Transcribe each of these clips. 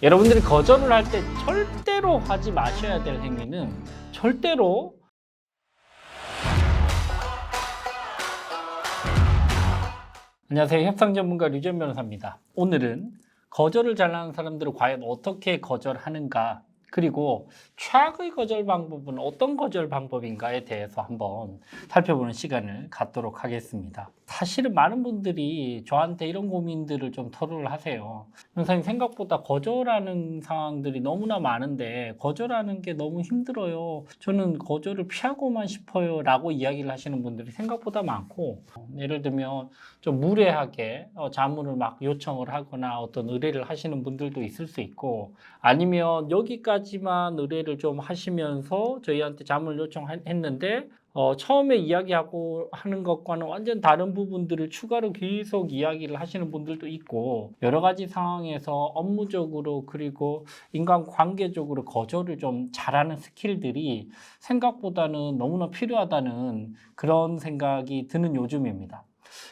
여러분들이 거절을 할 때 절대로 하지 마셔야 될 행위는 절대로 안녕하세요. 협상 전문가 류지연 변호사입니다. 오늘은 거절을 잘하는 사람들은 과연 어떻게 거절하는가, 그리고 최악의 거절 방법은 어떤 거절 방법인가에 대해서 한번 살펴보는 시간을 갖도록 하겠습니다. 사실은 많은 분들이 저한테 이런 고민들을 좀 토로를 하세요. 선생님, 생각보다 거절하는 상황들이 너무나 많은데 거절하는 게 너무 힘들어요. 저는 거절을 피하고만 싶어요 라고 이야기를 하시는 분들이 생각보다 많고, 예를 들면 좀 무례하게 자문을 막 요청을 하거나 어떤 의뢰를 하시는 분들도 있을 수 있고, 아니면 여기까지만 의뢰를 좀 하시면서 저희한테 자문을 요청했는데 처음에 이야기하고 하는 것과는 완전 다른 부분들을 추가로 계속 이야기를 하시는 분들도 있고, 여러 가지 상황에서 업무적으로 그리고 인간관계적으로 거절을 좀 잘하는 스킬들이 생각보다는 너무나 필요하다는 그런 생각이 드는 요즘입니다.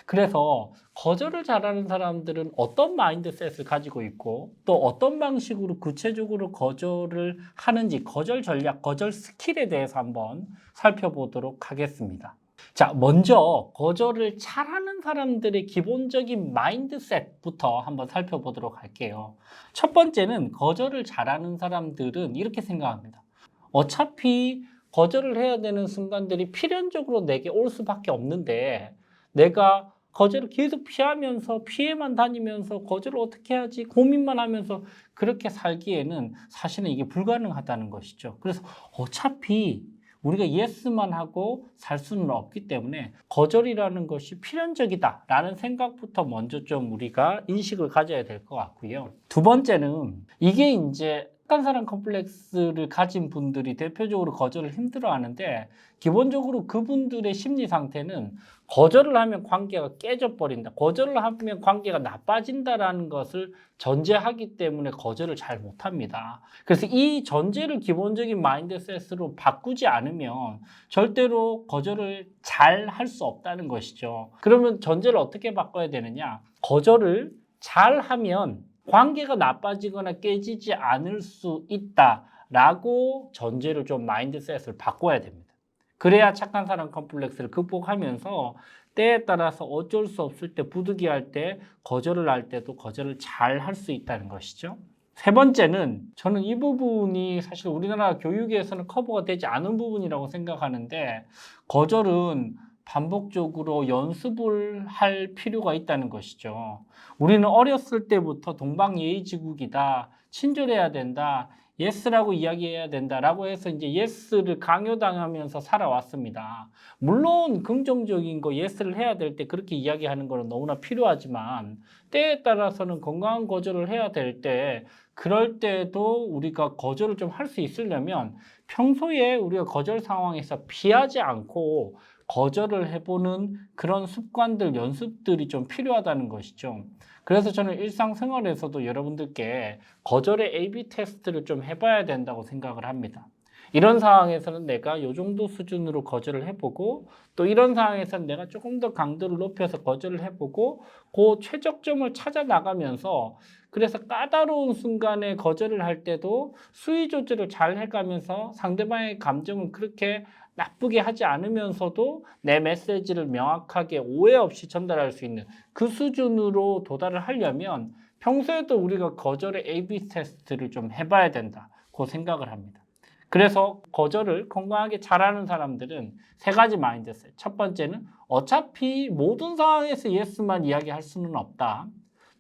그래서 거절을 잘하는 사람들은 어떤 마인드셋을 가지고 있고 또 어떤 방식으로 구체적으로 거절을 하는지, 거절 전략, 거절 스킬에 대해서 한번 살펴보도록 하겠습니다. 자, 먼저 거절을 잘하는 사람들의 기본적인 마인드셋부터 한번 살펴보도록 할게요. 첫 번째는 거절을 잘하는 사람들은 이렇게 생각합니다. 어차피 거절을 해야 되는 순간들이 필연적으로 내게 올 수밖에 없는데 내가 거절을 계속 피하면서 피해만 다니면서 거절을 어떻게 하지 고민만 하면서 그렇게 살기에는 사실은 이게 불가능하다는 것이죠. 그래서 어차피 우리가 예스만 하고 살 수는 없기 때문에 거절이라는 것이 필연적이다라는 생각부터 먼저 좀 우리가 인식을 가져야 될 것 같고요. 두 번째는 이게 이제 착한 사람 컴플렉스를 가진 분들이 대표적으로 거절을 힘들어하는데, 기본적으로 그분들의 심리 상태는 거절을 하면 관계가 깨져버린다, 거절을 하면 관계가 나빠진다라는 것을 전제하기 때문에 거절을 잘 못합니다. 그래서 이 전제를 기본적인 마인드셋으로 바꾸지 않으면 절대로 거절을 잘 할 수 없다는 것이죠. 그러면 전제를 어떻게 바꿔야 되느냐? 거절을 잘 하면 관계가 나빠지거나 깨지지 않을 수 있다라고 전제를 좀 마인드셋을 바꿔야 됩니다. 그래야 착한 사람 컴플렉스를 극복하면서 때에 따라서 어쩔 수 없을 때, 부득이할 때, 거절을 할 때도 거절을 잘 할 수 있다는 것이죠. 세 번째는 저는 이 부분이 사실 우리나라 교육에서는 커버가 되지 않은 부분이라고 생각하는데, 거절은 반복적으로 연습을 할 필요가 있다는 것이죠. 우리는 어렸을 때부터 동방예의지국이다, 친절해야 된다, 예스라고 이야기해야 된다라고 해서 이제 예스를 강요당하면서 살아왔습니다. 물론 긍정적인 거 예스를 해야 될 때 그렇게 이야기하는 거는 너무나 필요하지만, 때에 따라서는 건강한 거절을 해야 될 때, 그럴 때도 우리가 거절을 좀 할 수 있으려면 평소에 우리가 거절 상황에서 피하지 않고 거절을 해보는 그런 습관들, 연습들이 좀 필요하다는 것이죠. 그래서 저는 일상생활에서도 여러분들께 거절의 A/B 테스트를 좀 해봐야 된다고 생각을 합니다. 이런 상황에서는 내가 이 정도 수준으로 거절을 해보고, 또 이런 상황에서는 내가 조금 더 강도를 높여서 거절을 해보고, 그 최적점을 찾아 나가면서, 그래서 까다로운 순간에 거절을 할 때도 수위 조절을 잘 해가면서 상대방의 감정을 그렇게 나쁘게 하지 않으면서도 내 메시지를 명확하게 오해 없이 전달할 수 있는 그 수준으로 도달을 하려면 평소에도 우리가 거절의 A/B 테스트를 좀 해봐야 된다고 생각을 합니다. 그래서 거절을 건강하게 잘하는 사람들은 세 가지 마인드셋. 첫 번째는 어차피 모든 상황에서 예스만 이야기할 수는 없다.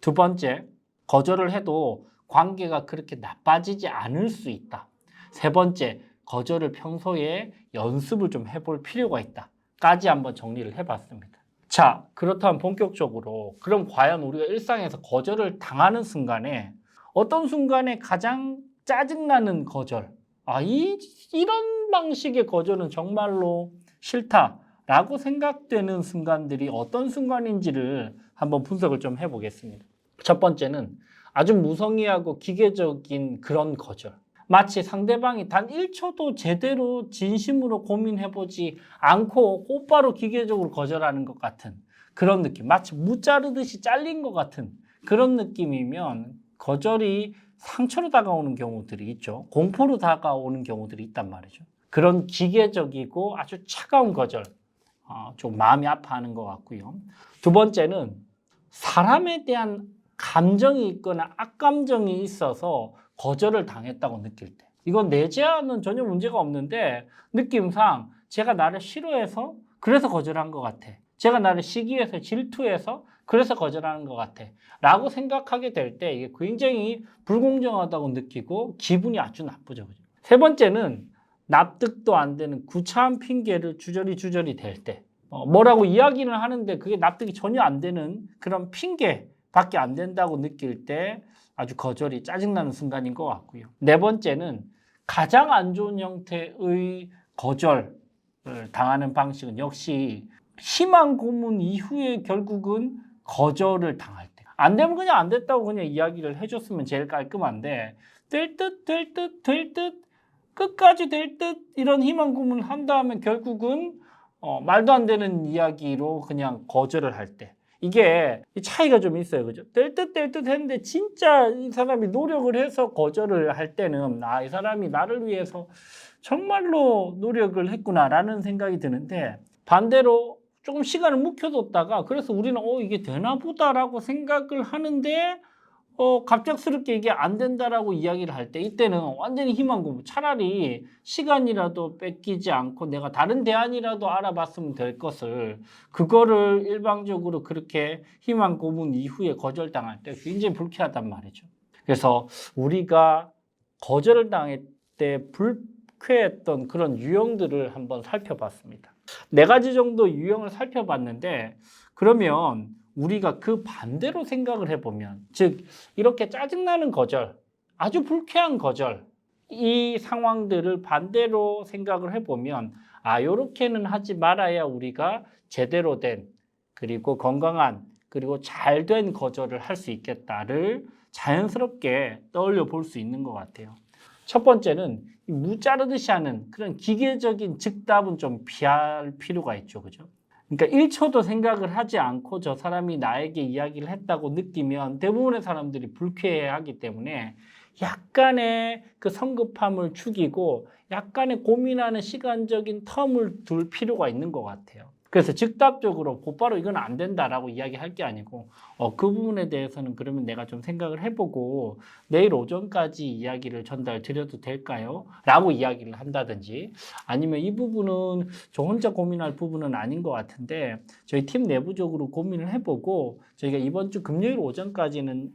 두 번째, 거절을 해도 관계가 그렇게 나빠지지 않을 수 있다. 세 번째, 거절을 평소에 연습을 좀 해볼 필요가 있다 까지 한번 정리를 해봤습니다. 자, 그렇다면 본격적으로, 그럼 과연 우리가 일상에서 거절을 당하는 순간에 어떤 순간에 가장 짜증나는 거절, 이런 방식의 거절은 정말로 싫다라고 생각되는 순간들이 어떤 순간인지를 한번 분석을 좀 해보겠습니다. 첫 번째는 아주 무성의하고 기계적인 그런 거절. 마치 상대방이 단 1초도 제대로 진심으로 고민해보지 않고 곧바로 기계적으로 거절하는 것 같은 그런 느낌, 마치 무 자르듯이 잘린 것 같은 그런 느낌이면 거절이 상처로 다가오는 경우들이 있죠. 공포로 다가오는 경우들이 있단 말이죠. 그런 기계적이고 아주 차가운 거절, 좀 마음이 아파하는 것 같고요. 두 번째는 사람에 대한 감정이 있거나 악감정이 있어서 거절을 당했다고 느낄 때. 이건 내재와는 전혀 문제가 없는데 느낌상 제가 나를 싫어해서 그래서 거절한 것 같아. 제가 나를 시기해서 질투해서 그래서 거절하는 것 같아. 라고 생각하게 될 때 이게 굉장히 불공정하다고 느끼고 기분이 아주 나쁘죠. 세 번째는 납득도 안 되는 구차한 핑계를 주저리 댈 때. 뭐라고 이야기를 하는데 그게 납득이 전혀 안 되는 그런 핑계밖에 안 된다고 느낄 때 아주 거절이 짜증나는 순간인 것 같고요. 네 번째는 가장 안 좋은 형태의 거절을 당하는 방식은 역시 희망 고문 이후에 결국은 거절을 당할 때. 안 되면 그냥 안 됐다고 그냥 이야기를 해줬으면 제일 깔끔한데 될 듯, 끝까지 될 듯 이런 희망 고문을 한 다음에 결국은 말도 안 되는 이야기로 그냥 거절을 할 때. 이게 차이가 좀 있어요. 그죠? 될 듯 했는데 진짜 이 사람이 노력을 해서 거절을 할 때는 이 사람이 나를 위해서 정말로 노력을 했구나라는 생각이 드는데 반대로 조금 시간을 묵혀뒀다가 그래서 우리는 이게 되나 보다라고 생각을 하는데 갑작스럽게 이게 안 된다라고 이야기를 할 때 이때는 완전히 희망 고문. 차라리 시간이라도 뺏기지 않고 내가 다른 대안이라도 알아봤으면 될 것을 그거를 일방적으로 그렇게 희망 고문 이후에 거절당할 때 굉장히 불쾌하단 말이죠. 그래서 우리가 거절을 당할 때 불쾌했던 그런 유형들을 한번 살펴봤습니다. 4가지 정도 유형을 살펴봤는데 그러면 우리가 그 반대로 생각을 해보면 즉 이렇게 짜증나는 거절, 아주 불쾌한 거절 이 상황들을 반대로 생각을 해보면 요렇게는 하지 말아야 우리가 제대로 된 그리고 건강한 그리고 잘된 거절을 할 수 있겠다를 자연스럽게 떠올려 볼 수 있는 것 같아요. 첫 번째는 무자르듯이 하는 그런 기계적인 즉답은 좀 피할 필요가 있죠. 그죠? 그러니까 1초도 생각을 하지 않고 저 사람이 나에게 이야기를 했다고 느끼면 대부분의 사람들이 불쾌해하기 때문에 약간의 그 성급함을 죽이고 약간의 고민하는 시간적인 텀을 둘 필요가 있는 것 같아요. 그래서 즉답적으로 곧바로 이건 안 된다라고 이야기할 게 아니고 그 부분에 대해서는 그러면 내가 좀 생각을 해보고 내일 오전까지 이야기를 전달 드려도 될까요? 라고 이야기를 한다든지 아니면 이 부분은 저 혼자 고민할 부분은 아닌 것 같은데 저희 팀 내부적으로 고민을 해보고 저희가 이번 주 금요일 오전까지는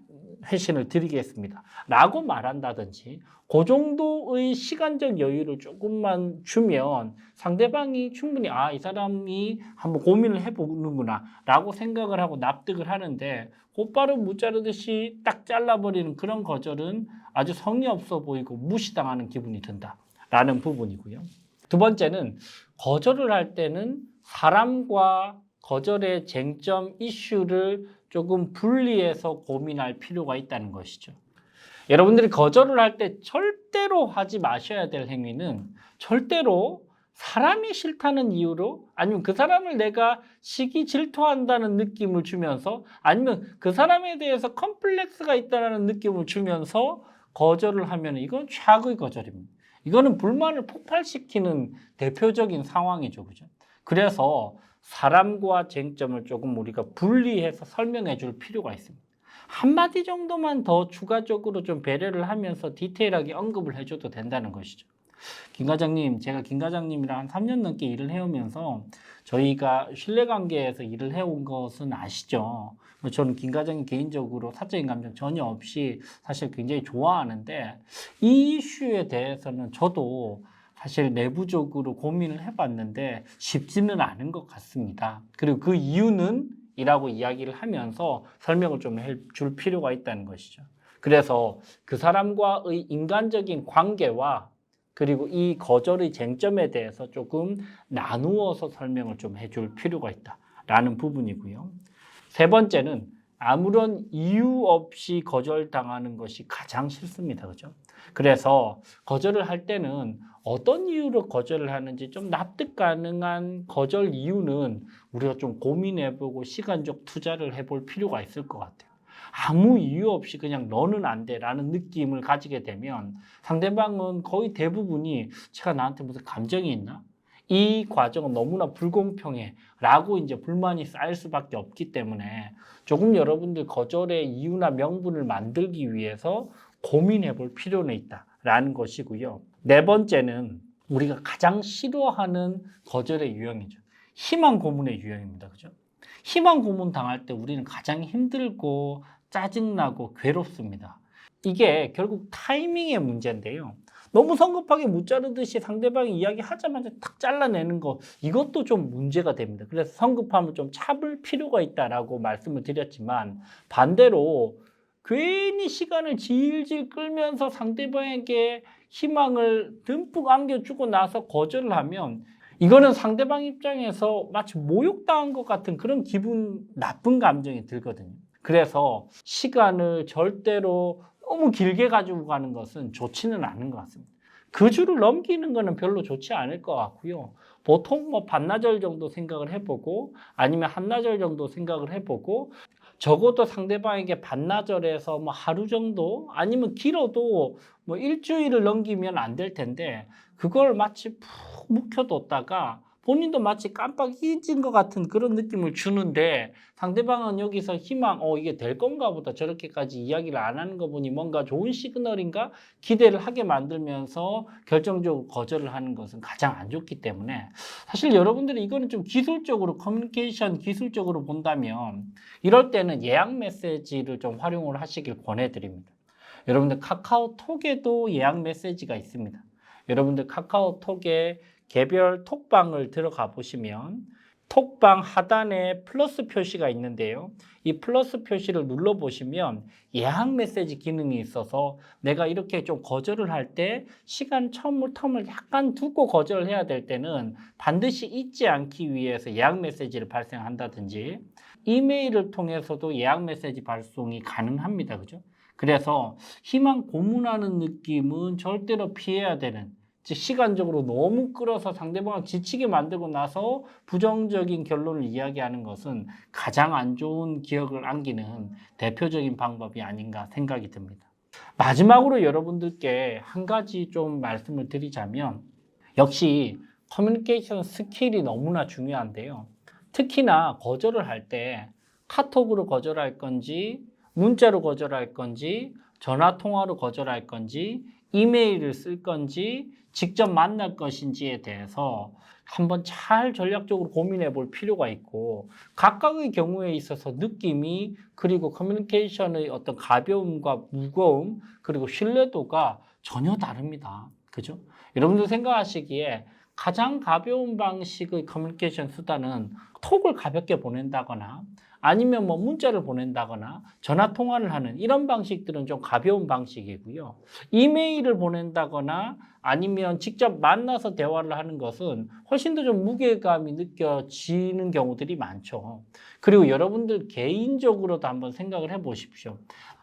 회신을 드리겠습니다. 라고 말한다든지 그 정도의 시간적 여유를 조금만 주면 상대방이 충분히 이 사람이 한번 고민을 해보는구나 라고 생각을 하고 납득을 하는데 곧바로 무자르듯이 딱 잘라버리는 그런 거절은 아주 성의 없어 보이고 무시당하는 기분이 든다 라는 부분이고요. 두 번째는 거절을 할 때는 사람과 거절의 쟁점 이슈를 조금 분리해서 고민할 필요가 있다는 것이죠. 여러분들이 거절을 할 때 절대로 하지 마셔야 될 행위는 절대로 사람이 싫다는 이유로 아니면 그 사람을 내가 시기 질투한다는 느낌을 주면서 아니면 그 사람에 대해서 컴플렉스가 있다는 느낌을 주면서 거절을 하면 이건 최악의 거절입니다. 이거는 불만을 폭발시키는 대표적인 상황이죠. 그죠? 그래서 사람과 쟁점을 조금 우리가 분리해서 설명해 줄 필요가 있습니다. 한마디 정도만 더 추가적으로 좀 배려를 하면서 디테일하게 언급을 해줘도 된다는 것이죠. 김 과장님, 제가 김 과장님이랑 한 3년 넘게 일을 해오면서 저희가 신뢰관계에서 일을 해온 것은 아시죠? 저는 김 과장님 개인적으로 사적인 감정 전혀 없이 사실 굉장히 좋아하는데 이 이슈에 대해서는 저도 사실 내부적으로 고민을 해봤는데 쉽지는 않은 것 같습니다. 그리고 그 이유는 이라고 이야기를 하면서 설명을 좀 해줄 필요가 있다는 것이죠. 그래서 그 사람과의 인간적인 관계와 그리고 이 거절의 쟁점에 대해서 조금 나누어서 설명을 좀 해줄 필요가 있다라는 부분이고요. 세 번째는 아무런 이유 없이 거절당하는 것이 가장 싫습니다. 그죠? 그래서 거절을 할 때는 어떤 이유로 거절을 하는지 좀 납득 가능한 거절 이유는 우리가 좀 고민해보고 시간적 투자를 해볼 필요가 있을 것 같아요. 아무 이유 없이 그냥 너는 안 돼라는 느낌을 가지게 되면 상대방은 거의 대부분이 제가 나한테 무슨 감정이 있나? 이 과정은 너무나 불공평해 라고 이제 불만이 쌓일 수밖에 없기 때문에 조금 여러분들 거절의 이유나 명분을 만들기 위해서 고민해 볼 필요는 있다라는 것이고요. 네 번째는 우리가 가장 싫어하는 거절의 유형이죠. 희망 고문의 유형입니다. 그죠? 희망 고문 당할 때 우리는 가장 힘들고 짜증나고 괴롭습니다. 이게 결국 타이밍의 문제인데요. 너무 성급하게 무자르듯이 상대방이 이야기하자마자 탁 잘라내는 거, 이것도 좀 문제가 됩니다. 그래서 성급함을 좀 참을 필요가 있다라고 말씀을 드렸지만, 반대로 괜히 시간을 질질 끌면서 상대방에게 희망을 듬뿍 안겨주고 나서 거절을 하면 이거는 상대방 입장에서 마치 모욕당한 것 같은 그런 기분, 나쁜 감정이 들거든요. 그래서 시간을 절대로 너무 길게 가지고 가는 것은 좋지는 않은 것 같습니다. 그 줄을 넘기는 것은 별로 좋지 않을 것 같고요. 보통 뭐 반나절 정도 생각을 해보고 아니면 한나절 정도 생각을 해보고 적어도 상대방에게 반나절에서 뭐 하루 정도 아니면 길어도 뭐 일주일을 넘기면 안 될 텐데 그걸 마치 푹 묵혀뒀다가 본인도 마치 깜빡 잊은 것 같은 그런 느낌을 주는데 상대방은 여기서 희망, 이게 될 건가 보다 저렇게까지 이야기를 안 하는 거 보니 뭔가 좋은 시그널인가 기대를 하게 만들면서 결정적으로 거절을 하는 것은 가장 안 좋기 때문에 사실 여러분들이 이거는 좀 기술적으로 커뮤니케이션 기술적으로 본다면 이럴 때는 예약 메시지를 좀 활용을 하시길 권해드립니다. 여러분들 카카오톡에도 예약 메시지가 있습니다. 여러분들 카카오톡에 개별 톡방을 들어가 보시면 톡방 하단에 플러스 표시가 있는데요. 이 플러스 표시를 눌러 보시면 예약 메시지 기능이 있어서 내가 이렇게 좀 거절을 할 때 시간 텀을 약간 두고 거절을 해야 될 때는 반드시 잊지 않기 위해서 예약 메시지를 발생한다든지 이메일을 통해서도 예약 메시지 발송이 가능합니다. 그죠? 그래서 희망 고문하는 느낌은 절대로 피해야 되는, 즉 시간적으로 너무 끌어서 상대방을 지치게 만들고 나서 부정적인 결론을 이야기하는 것은 가장 안 좋은 기억을 안기는 대표적인 방법이 아닌가 생각이 듭니다. 마지막으로 여러분들께 한 가지 좀 말씀을 드리자면 역시 커뮤니케이션 스킬이 너무나 중요한데요. 특히나 거절을 할 때 카톡으로 거절할 건지 문자로 거절할 건지 전화 통화로 거절할 건지 이메일을 쓸 건지 직접 만날 것인지에 대해서 한번 잘 전략적으로 고민해 볼 필요가 있고 각각의 경우에 있어서 느낌이 그리고 커뮤니케이션의 어떤 가벼움과 무거움 그리고 신뢰도가 전혀 다릅니다. 그죠? 여러분들 생각하시기에 가장 가벼운 방식의 커뮤니케이션 수단은 톡을 가볍게 보낸다거나 아니면 뭐 문자를 보낸다거나 전화 통화를 하는 이런 방식들은 좀 가벼운 방식이고요. 이메일을 보낸다거나 아니면 직접 만나서 대화를 하는 것은 훨씬 더 좀 무게감이 느껴지는 경우들이 많죠. 그리고 여러분들 개인적으로도 한번 생각을 해 보십시오.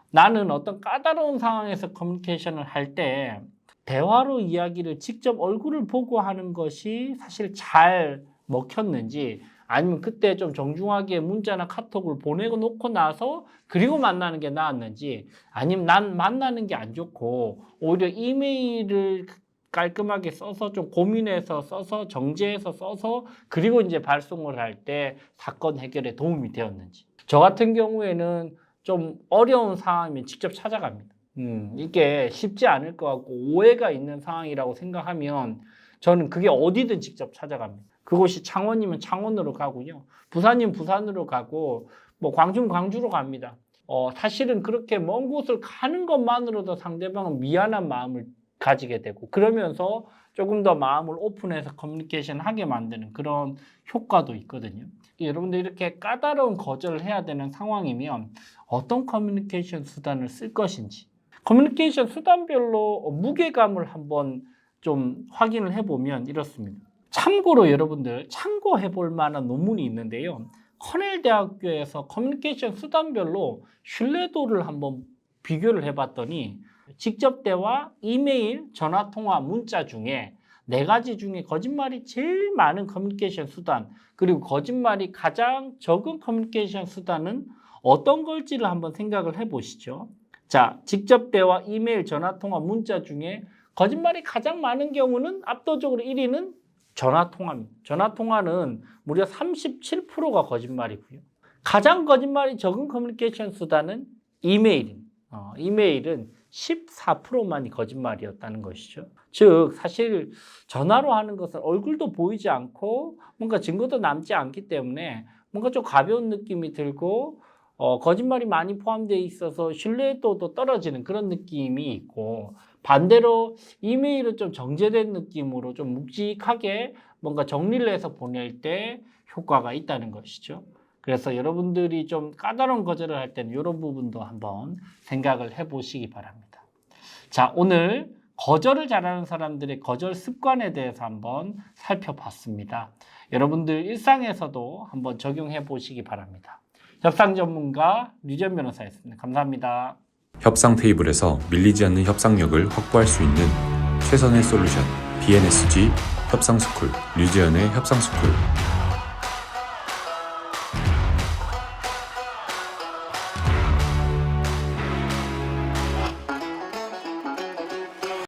나는 어떤 까다로운 상황에서 커뮤니케이션을 할 때 대화로 이야기를 직접 얼굴을 보고 하는 것이 사실 잘 먹혔는지 아니면 그때 좀 정중하게 문자나 카톡을 보내고 놓고 나서 그리고 만나는 게 나았는지 아니면 난 만나는 게 안 좋고 오히려 이메일을 깔끔하게 써서 좀 고민해서 써서 정제해서 써서 그리고 이제 발송을 할 때 사건 해결에 도움이 되었는지. 저 같은 경우에는 좀 어려운 상황이면 직접 찾아갑니다. 이게 쉽지 않을 것 같고 오해가 있는 상황이라고 생각하면 저는 그게 어디든 직접 찾아갑니다. 그곳이 창원이면 창원으로 가고요. 부산이면 부산으로 가고 뭐 광주면 광주로 갑니다. 사실은 그렇게 먼 곳을 가는 것만으로도 상대방은 미안한 마음을 가지게 되고 그러면서 조금 더 마음을 오픈해서 커뮤니케이션 하게 만드는 그런 효과도 있거든요. 여러분들 이렇게 까다로운 거절을 해야 되는 상황이면 어떤 커뮤니케이션 수단을 쓸 것인지 커뮤니케이션 수단별로 무게감을 한번 좀 확인을 해보면 이렇습니다. 참고로 여러분들 참고해 볼 만한 논문이 있는데요. 커넬 대학교에서 커뮤니케이션 수단별로 신뢰도를 한번 비교를 해봤더니 직접 대화, 이메일, 전화 통화, 문자 중에 4가지 중에 거짓말이 제일 많은 커뮤니케이션 수단 그리고 거짓말이 가장 적은 커뮤니케이션 수단은 어떤 걸지를 한번 생각을 해보시죠. 자, 직접 대화, 이메일, 전화통화, 문자 중에 거짓말이 가장 많은 경우는 압도적으로 1위는 전화통화입니다. 전화통화는 무려 37%가 거짓말이고요. 가장 거짓말이 적은 커뮤니케이션 수단은 이메일입니다. 이메일은 14%만이 거짓말이었다는 것이죠. 즉 사실 전화로 하는 것은 얼굴도 보이지 않고 뭔가 증거도 남지 않기 때문에 뭔가 좀 가벼운 느낌이 들고 거짓말이 많이 포함되어 있어서 신뢰도도 떨어지는 그런 느낌이 있고, 반대로 이메일은 좀 정제된 느낌으로 좀 묵직하게 뭔가 정리를 해서 보낼 때 효과가 있다는 것이죠. 그래서 여러분들이 좀 까다로운 거절을 할 때는 이런 부분도 한번 생각을 해보시기 바랍니다. 자, 오늘 거절을 잘하는 사람들의 거절 습관에 대해서 한번 살펴봤습니다. 여러분들 일상에서도 한번 적용해 보시기 바랍니다. 협상 전문가 류지연 변호사였습니다. 감사합니다. 협상 테이블에서 밀리지 않는 협상력을 확보할 수 있는 최선의 솔루션, BNSG 협상스쿨, 류지연의 협상스쿨.